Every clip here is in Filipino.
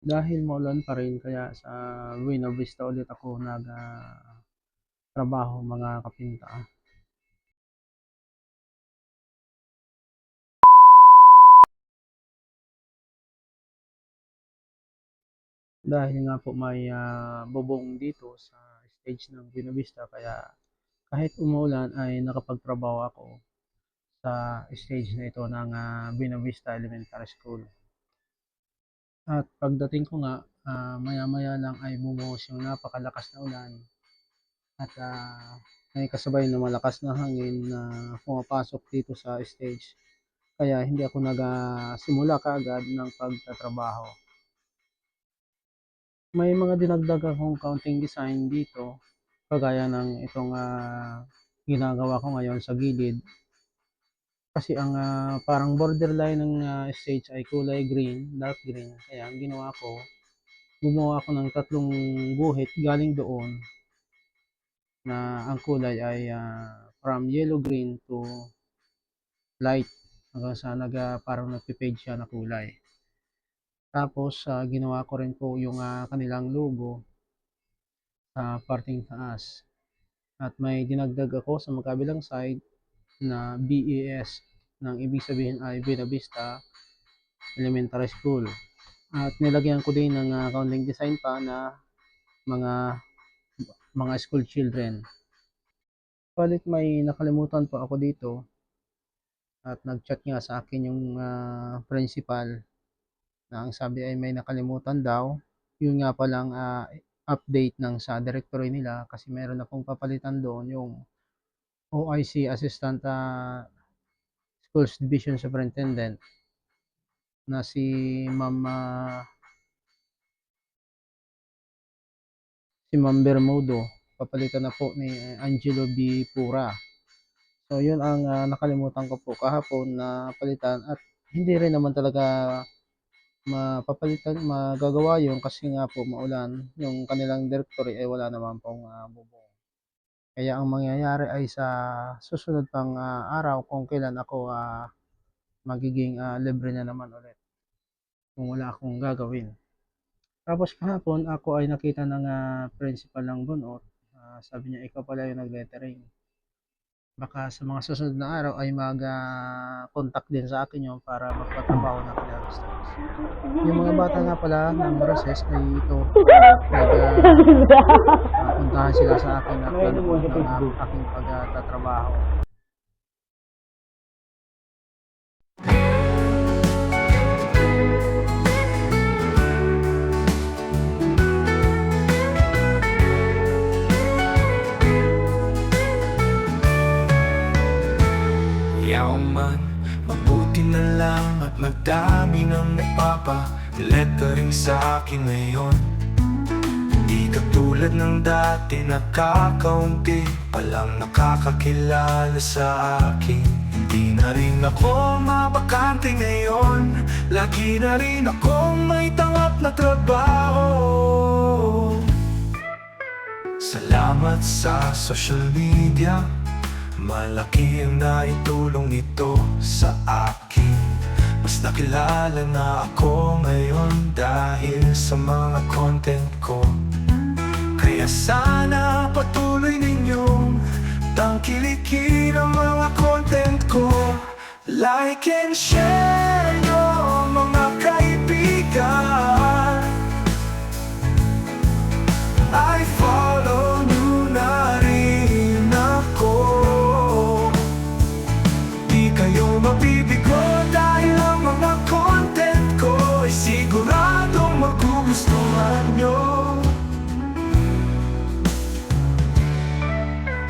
Dahil maulan pa rin kaya sa Buena Vista ulit ako trabaho mga kapinta. Dahil nga po may bubong dito sa stage ng Buena Vista kaya kahit umuulan ay nakapagtrabaho ako sa stage na ito ng Buena Vista Elementary School. At pagdating ko nga, maya-maya lang ay bumuhos yung napakalakas na ulan at may kasabay na malakas na hangin na pumapasok dito sa stage. Kaya hindi ako nagsimula kaagad ng pagtatrabaho. May mga dinagdag akong counting design dito, kagaya ng itong ginagawa ko ngayon sa gilid. Kasi ang parang borderline ng stage ay kulay green, dark green. Kaya ang ginawa ko, gumawa ako ng tatlong guhit galing doon na ang kulay ay from yellow green to light hanggang sa parang nagpe-fade siya na kulay. Tapos ginawa ko rin po yung kanilang logo sa parteng taas. At may dinagdag ako sa magkabilang side na BES, nang ibig sabihin ay Buena Vista Elementary School. At nilagyan ko din ng counting design pa na mga school children. Palit may nakalimutan pa ako dito at nag-chat nga sa akin yung principal na ang sabi ay may nakalimutan daw. Yun nga palang update ng sa directory nila kasi meron na pong papalitan doon yung OIC Assistant Schools Division Superintendent na si Ma'am Bermudo. Papalitan na po ni Angelo B. Pura. So yun ang nakalimutan ko po kahapon na palitan at hindi rin naman talaga magagawa yun kasi nga po maulan. Yung kanilang directory ay wala naman pong bubong. Kaya ang mangyayari ay sa susunod pang araw kung kailan ako magiging libre na naman ulit kung wala akong gagawin. Tapos kahapon ako ay nakita ng principal ng Bunot. Sabi niya ikaw pala yung nag-lettering. Baka sa mga susunod na araw ay mag-contact din sa akin yun para magpatrabaho na kanilang students. Yung mga bata nga pala ng recess ay ito puntahan sila sa akin at nanonood ng aking pagtatrabaho. Yaman, mabuti na lang at magdami ng nagpapa-lettering sa akin ngayon. Hindi katulad ng dati nakakaunti palang nakakakilala sa akin. Hindi na rin ako mabakante ngayon, lagi na rin akong may tanggap na trabaho. Salamat sa social media, malaki ang naitulong nito sa akin. Mas nakilala na ako ngayon dahil sa mga content ko. Kaya sana patuloy ninyong tangkilikin ang mga content ko. Like and share nyo mga kaibigan. I follow nyo na rin ako. Di kayo mabibigo dahil ang mga content ko ay siguradong magugustuhan nyo.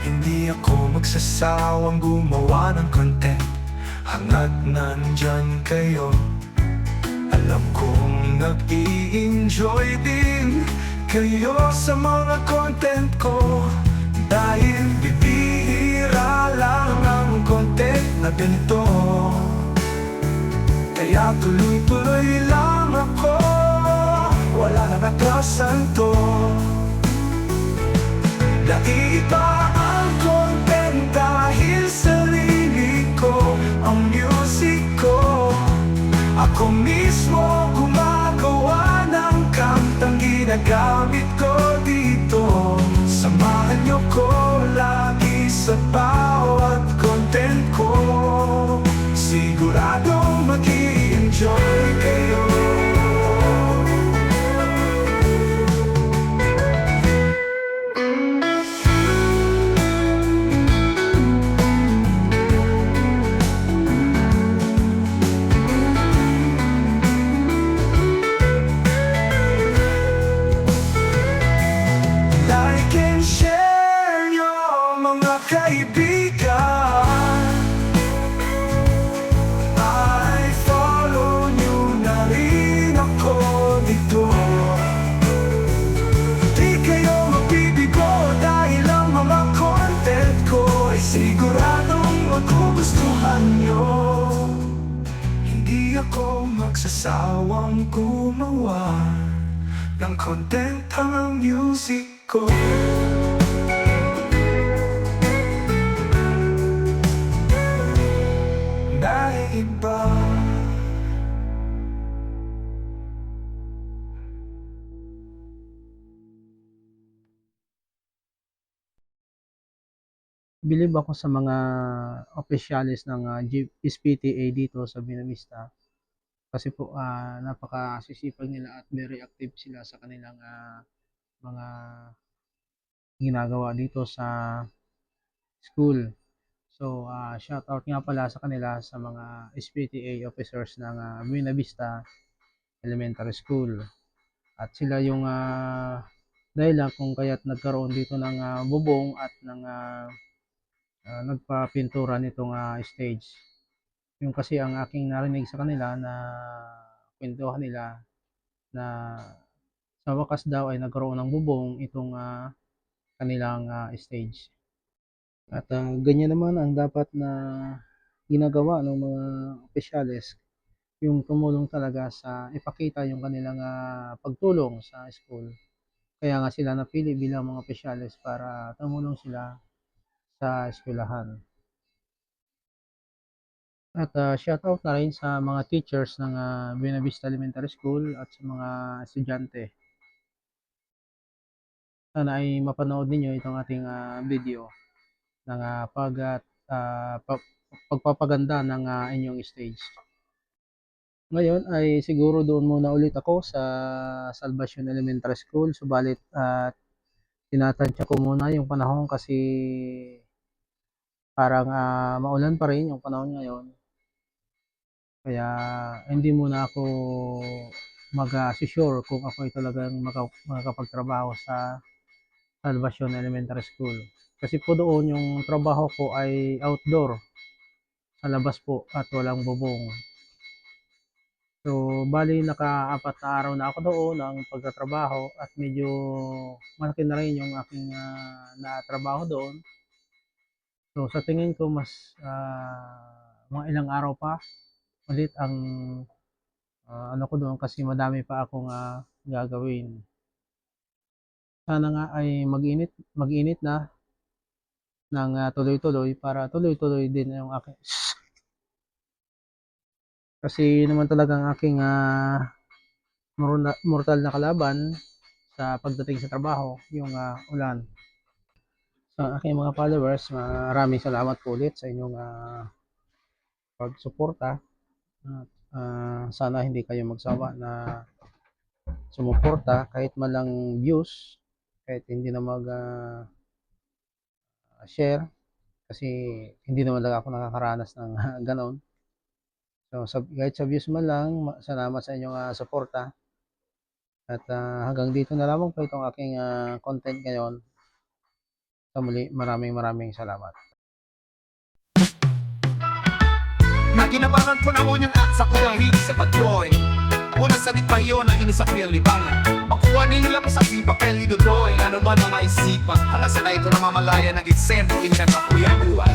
Hindi ako magsasawang gumawa ng content hanggat nandyan kayo. Alam kong nag-i-enjoy din kayo sa mga content ko, dahil bibihira lang ang content na ganito. Kaya tuloy-tuloy lang ako, wala nang nakasanto. Naiiba ang content dahil sarili ko ang music ko. Ako mismo gumagawa ng sawang gumawa ng kontentang music ko. Dahil iba Bilib ako sa mga opisyalis ng SPTA dito sa Buena Vista. Kasi po napakasisipag nila at very active sila sa kanilang mga ginagawa dito sa school. So shout out nga pala sa kanila sa mga SPTA officers ng Buena Vista Elementary School. At sila yung dahilan kung kaya't nagkaroon dito ng bubong at ng nagpapintura nitong stage. Yung kasi ang aking narinig sa kanila na kwentuhan nila na sa wakas daw ay nagkaroon ng bubong itong kanilang stage. At ganyan naman ang dapat na ginagawa ng mga opisyales, yung tumulong talaga sa ipakita yung kanilang pagtulong sa school. Kaya nga sila napili bilang mga opisyales para tumulong sila sa eskwelahan. At shout out na rin sa mga teachers ng Buena Vista Elementary School at sa mga estudyante. Sana ay mapanood ninyo itong ating video ng pagpapaganda ng inyong stage. Ngayon ay siguro doon muna ulit ako sa Salvacion Elementary School, subalit tinatantya ko muna yung panahon kasi parang maulan pa rin yung panahon ngayon. Kaya hindi muna ako mag-sure kung ako ay talagang makakapagtrabaho sa Salvacion Elementary School. Kasi po doon yung trabaho ko ay outdoor, sa labas po at walang bubong. So, bali naka-4 na araw na ako doon ng pagtatrabaho at medyo malaki na rin yung aking natrabaho doon. So, sa tingin ko mas mga ilang araw pa ulit ang ano ko doon kasi madami pa akong gagawin. Sana nga ay mag-init na ng tuloy-tuloy para tuloy-tuloy din yung aking kasi naman talagang aking mortal na kalaban sa pagdating sa trabaho, yung ulan. Sa aking mga followers, maraming salamat po ulit sa inyong pagsuporta. Sana hindi kayo magsawa na sumuporta kahit man lang views, kahit hindi na share kasi hindi naman lang ako nakakaranas ng ganon. So kahit sa views man lang, salamat sa inyong suporta. At hanggang dito na lamang po itong aking content ngayon. Sa muli, maraming salamat. Naginabangan ko na unang at sa kulang hili sa pag-drawing. Una sa dit pa yun ang inis sa kuyang libangan. Makuha nila ko sa papel ni drawing. Ano ba na maisipan? Halasa na ito na mamalaya ng eksento ingat na kuyang buwan.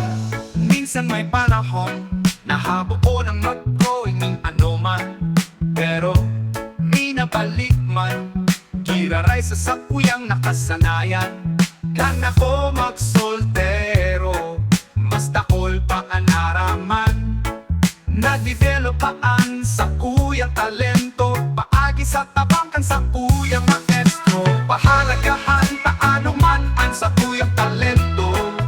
Minsan may panahon na habuo ng mag-drawing ng ano man. Pero minabalik man, giraray sa sakuyang nakasanayan. Kan ako magsoltero, mas takol pa ang araman. Nagdevelopaan sa kuyang talento, paagi sa tabangkan sa kuyang maestro. Pahalagahan paano man ang sa kuyang talento.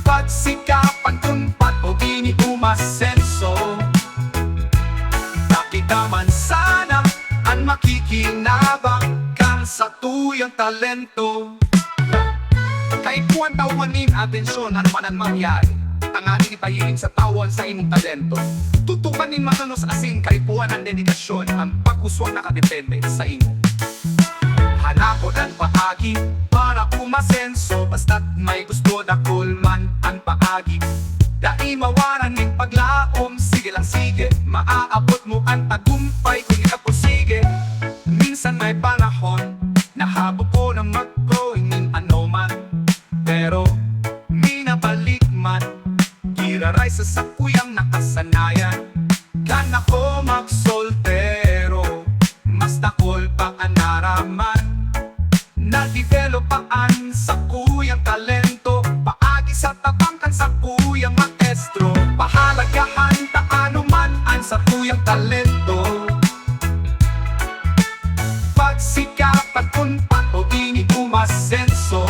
Pagsikapan tumpat o bini umasenso. Nakikaman sana ang makikinabang kan sa tuyang talento. Kaikuan tawanin atensyon ano man ang mangyari. Tanganin ipahilin sa tawan sa imong talento. Tutukanin makanos asing kaipuan ang dedikasyon. Ang pagkuswang nakadepende sa imo. Hanapon ang paagi para umasenso. Basta't may gusto na kulman ang paagi. Dai mawaran ng paglaom. Sige lang sige, maaabot mo ang tagumpay kung ikapusige. Minsan may panahon na habo po ng mag-growing ng ano man. Pero minabalik man, giraray sa sakuyang nakasanayan. Kan tuyang talento. Pagsikapan unpat o ini umasenso.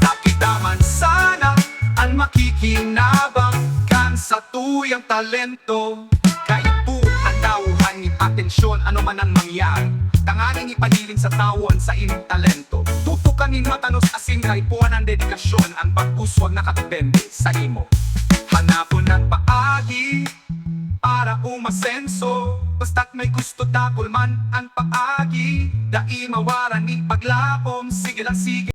Nakidaman sana ang makikinabang kan sa tuyang talento. Kaipuhan dauhan ng atensyon ano man ang mangyari. Tanganing ipadilin sa tawon sa inyong talento. Tutukanin matanos asin kaipuhan ang dedikasyon. Ang pagpuswag nakatubende sa imo. Hanapon ang paagi para umasenso. Basta't may gusto dakol man ang paagi. Dai mawaran ni paglapom. Sige lang sige.